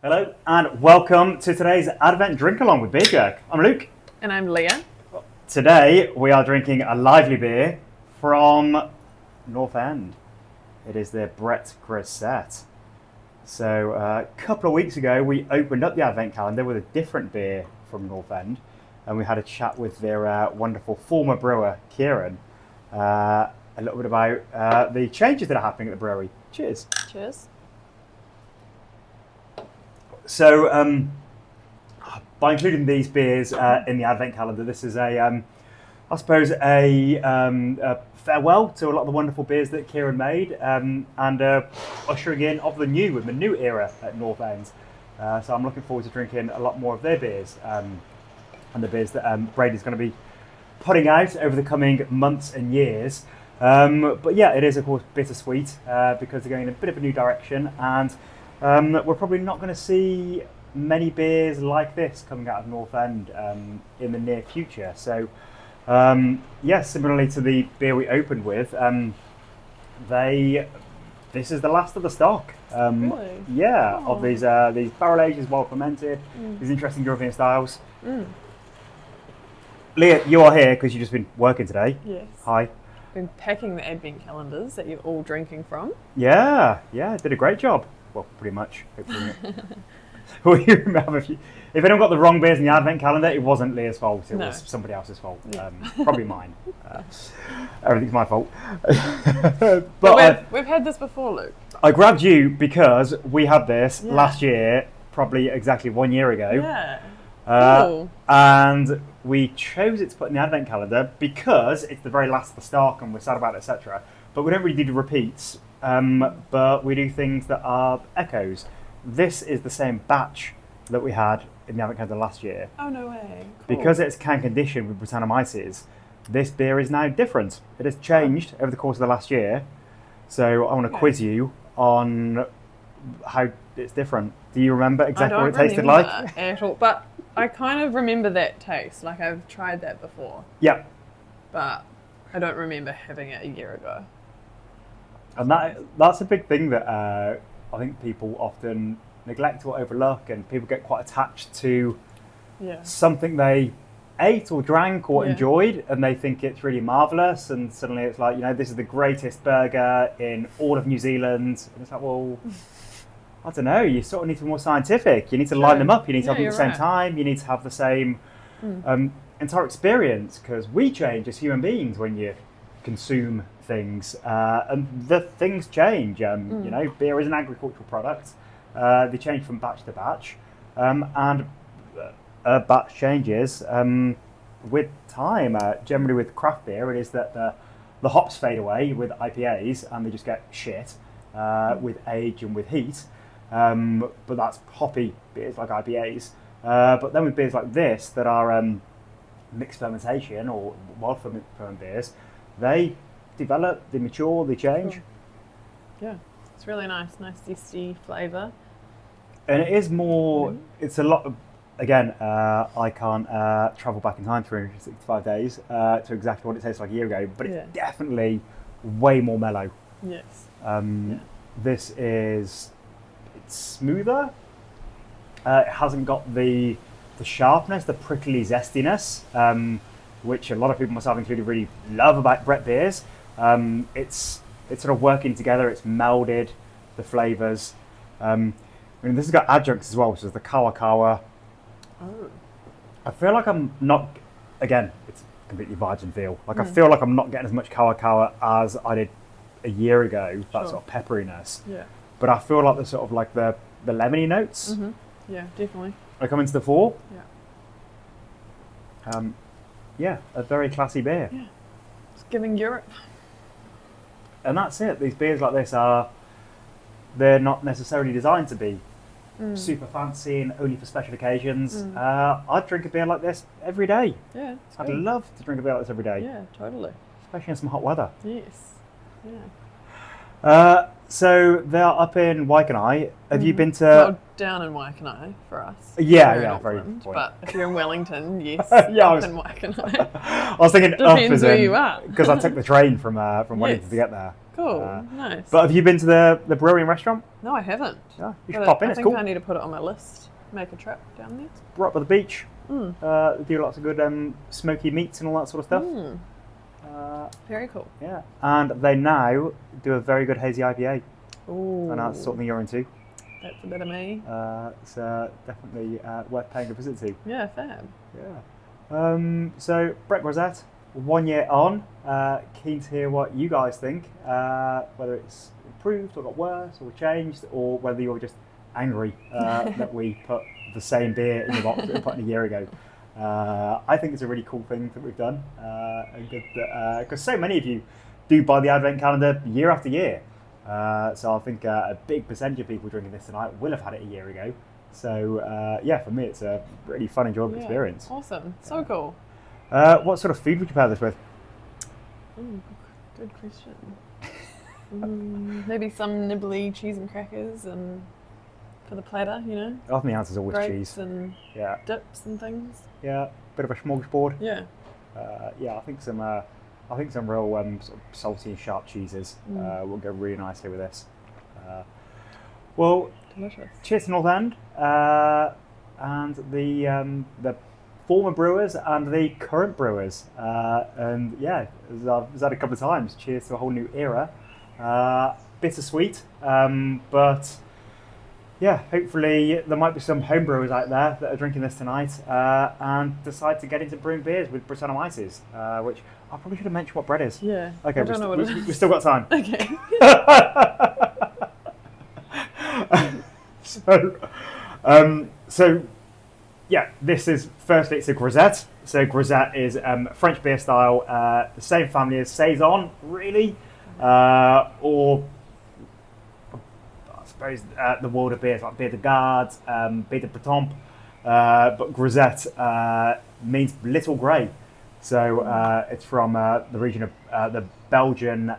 Hello and welcome to today's Advent Drink Along with Beer Jerk. I'm Luke. And I'm Leah. Today we are drinking a lively beer from North End. It is the Grisette. So a couple of weeks ago we opened up the Advent calendar with a different beer from North End, and we had a chat with their wonderful former brewer, Kieran, a little bit about the changes that are happening at the brewery. Cheers. Cheers. So, by including these beers in the Advent calendar, this is I suppose, a farewell to a lot of the wonderful beers that Kieran made, and ushering in of the new era at North End. So I'm looking forward to drinking a lot more of their beers, and the beers that Brady's going to be putting out over the coming months and years. But yeah, it is of course bittersweet because they're going in a bit of a new direction, and we're probably not going to see many beers like this coming out of North End in the near future. So, similarly to the beer we opened with, this is the last of the stock. Really? Yeah, Oh. of these barrel ages, well fermented, these interesting European styles. Leah, you are here because you've just been working today. Yes. Hi. Been packing the advent calendars that you're all drinking from. Yeah, did a great job. Well, pretty much. Hopefully. Well, you remember if anyone got the wrong beers in the advent calendar, it wasn't Leah's fault. It was somebody else's fault. Yeah. Probably mine. Everything's my fault. But we've had this before, Luke. I grabbed you because we had this Yeah. last year, probably exactly 1 year ago. Yeah. Cool. And we chose it to put in the advent calendar because it's the very last of the stock and we're sad about it, etc. But we don't really do repeats, but we do things that are echoes. This is the same batch that we had in the advent calendar last year. Oh, no way. Cool. Because it's can conditioned with Britannomyces, this beer is now different. It has changed over the course of the last year. So I want to quiz you on how it's different. Do you remember exactly what it tasted like? I don't remember at all, but I kind of remember that taste. Like I've tried that before, Yeah. but I don't remember having it a year ago. And that's a big thing that I think people often neglect or overlook, and people get quite attached to Yeah. something they ate or drank or Yeah. enjoyed, and they think it's really marvellous, and suddenly it's like, this is the greatest burger in all of New Zealand. And it's like, well, I don't know, you sort of need to be more scientific. You need to line them up, you need to have them at the same time, you need to have the same entire experience, because we change as human beings when you consume things, and the things change. Beer is an agricultural product. They change from batch to batch, and a batch changes with time. Generally, with craft beer, it is that the hops fade away with IPAs, and they just get shit with age and with heat. But that's hoppy beers like IPAs. But then with beers like this that are mixed fermentation or wild ferment beers, they develop, they mature, they change. Cool. Yeah. It's really nice zesty flavour. And it is more, it's a lot of, again, I can't travel back in time 365 days to exactly what it tastes like a year ago, but it's definitely way more mellow. Yes. This is, it's smoother. It hasn't got the sharpness, the prickly zestiness, which a lot of people, myself included, really love about Brett beers. It's sort of working together. It's melded the flavours. This has got adjuncts as well, which is the kawa kawa. Oh. I feel like I'm not. Again, it's completely vibes and feel. Like I feel like I'm not getting as much kawa kawa as I did a year ago. That sort of pepperiness. Yeah. But I feel like the sort of like the lemony notes. Mm-hmm. Yeah, definitely. Are coming to the fore. Yeah. A very classy beer. Yeah. It's giving Europe. And that's it. These beers like this they're not necessarily designed to be super fancy and only for special occasions. I'd drink a beer like this every day. Yeah. I'd love to drink a beer like this every day. Yeah, totally. Especially in some hot weather. Yes. Yeah. So they're up in Waikanae. Have you been to? Well, down in Waikanae for us. Yeah, We're in yeah, very Auckland, point. but if you're in Wellington, yes, Yeah, up in Waikanae. I was thinking up Depends as where in you are. because I took the train from Wellington Yes. to get there. Cool, nice. But have you been to the brewery and restaurant? No, I haven't. Yeah, you should But pop in. I It's think cool. I need to put it on my list. Make a trip down there. Right by the beach. Mm. They do lots of good smoky meats and all that sort of stuff. Mm. Very cool. Yeah, and they now do a very good hazy IPA, Ooh, and that's something you're into. that's a bit of me. It's definitely worth paying a visit to. Yeah, fab. Yeah. So Brett Grisette, 1 year on. Keen to hear what you guys think. Whether it's improved or got worse or changed, or whether you're just angry that we put the same beer in the box that we put in a year ago. I think it's a really cool thing that we've done, and good that because so many of you do buy the advent calendar year after year. So I think a big percentage of people drinking this tonight will have had it a year ago. So yeah, for me it's a really fun, enjoyable experience. Awesome, so cool. What sort of food would you pair this with? Ooh, good question. Maybe some nibbly cheese and crackers and for the platter, you know. I think the answer is always Grapes cheese. and Yeah, dips and things. yeah, bit of a smorgasbord. Yeah. Yeah, I think some real sort of salty and sharp cheeses will go really nicely with this. Well, Delicious. cheers to North End and the former brewers and the current brewers. And yeah, as I've said a couple of times, cheers to a whole new era. Bittersweet, but yeah, hopefully there might be some home brewers out there that are drinking this tonight and decide to get into brewing beers with Britannomyces, which I probably should have mentioned what bread is. Yeah. Okay, I don't know what it is. we've still got time. Okay. So yeah, this is firstly it's a Grisette. So Grisette is French beer style, the same family as Saison, really, or I suppose the world of beers like Bière de Garde, Bière de Breton, but Grisette means little grey. So it's from the region of the Belgian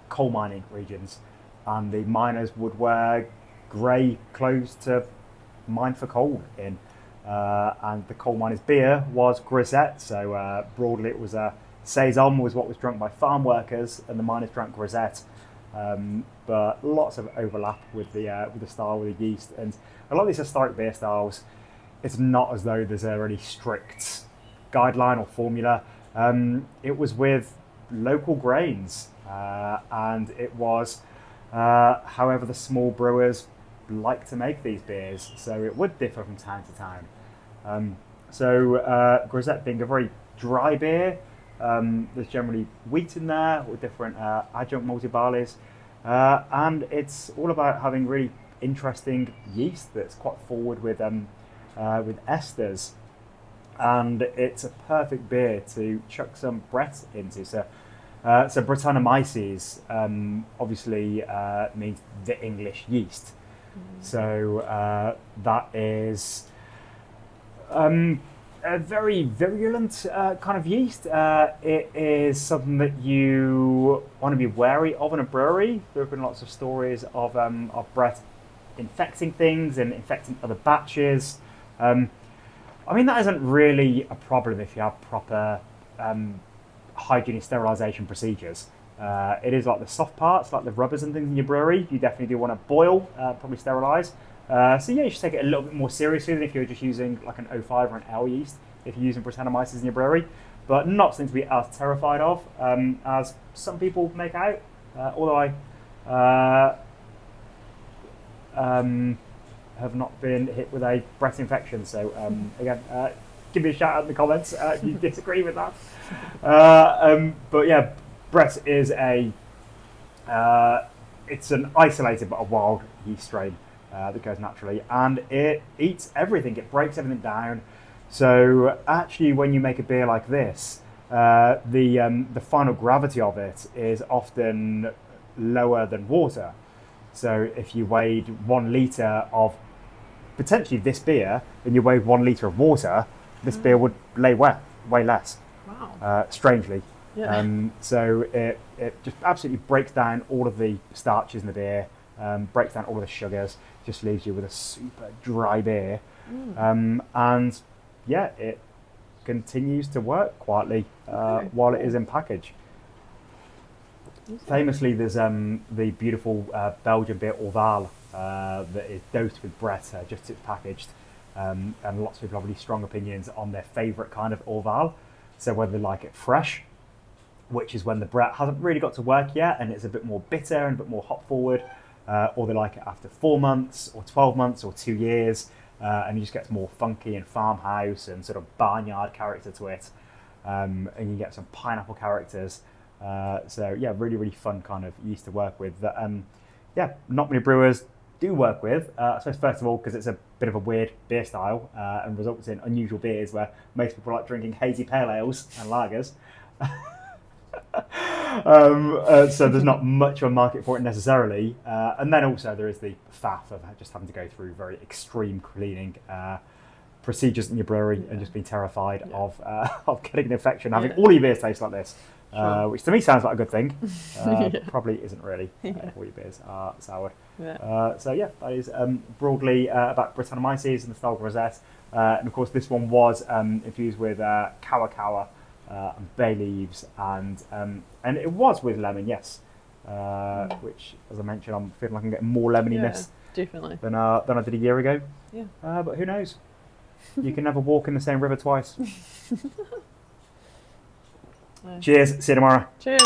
coal mining regions, and the miners would wear grey clothes to mine for coal in. And the coal miners' beer was Grisette. So broadly, it was Saison was what was drunk by farm workers, and the miners drank Grisette. But lots of overlap with the style, with the yeast, and a lot of these historic beer styles. It's not as though there's a really strict guideline or formula. It was with local grains, and it was however the small brewers like to make these beers, so it would differ from town to town. Grisette being a very dry beer, there's generally wheat in there or different adjunct malty barleys, and it's all about having really interesting yeast that's quite forward with esters, and it's a perfect beer to chuck some Brett into. So Brettanomyces obviously means the English yeast. So that is a very virulent kind of yeast. It is something that you want to be wary of in a brewery. There have been lots of stories of Brett infecting things and infecting other batches. I mean, that isn't really a problem if you have proper hygiene and sterilisation procedures. It is like the soft parts, like the rubbers and things in your brewery. You definitely do want to boil, probably sterilise. So yeah, you should take it a little bit more seriously than if you're just using like an O5 or an L yeast, if you're using Brettanomyces in your brewery. But not something to be as terrified of as some people make out. Although I have not been hit with a Brett infection. So again, give me a shout out in the comments if you disagree with that. But yeah, Brett is it's an isolated but a wild yeast strain that goes naturally, and it eats everything. It breaks everything down. So actually, when you make a beer like this, the final gravity of it is often lower than water. So if you weighed 1 litre of potentially this beer, and you weighed 1 litre of water, this beer would weigh less. Wow. Strangely. Yeah. So it just absolutely breaks down all of the starches in the beer, breaks down all of the sugars, just leaves you with a super dry beer. And yeah, it continues to work quietly while it is in package. Famously, there's the beautiful Belgian beer Orval that is dosed with Brett just as it's packaged. And lots of people have really strong opinions on their favourite kind of Orval. So whether they like it fresh, which is when the Brett hasn't really got to work yet and it's a bit more bitter and a bit more hop forward, or they like it after 4 months or 12 months or 2 years, and it just gets more funky and farmhouse and sort of barnyard character to it, and you get some pineapple characters. So yeah, really, really fun kind of yeast to work with that, yeah, not many brewers do work with. I suppose first of all because it's a bit of a weird beer style and results in unusual beers where most people like drinking hazy pale ales and lagers. So there's not much of a market for it necessarily, and then also there is the faff of just having to go through very extreme cleaning procedures in your brewery and just being terrified of getting an infection, having all your beers taste like this, which to me sounds like a good thing, but probably isn't really. All your beers are soured. So yeah, that is broadly about Brettanomyces and the style Grisette, and of course this one was infused with kawa and bay leaves, and it was with lemon, yes, which, as I mentioned, I'm feeling like I'm getting more lemoniness definitely than I did a year ago. Yeah. But who knows? You can never walk in the same river twice. Cheers. See you tomorrow. Cheers.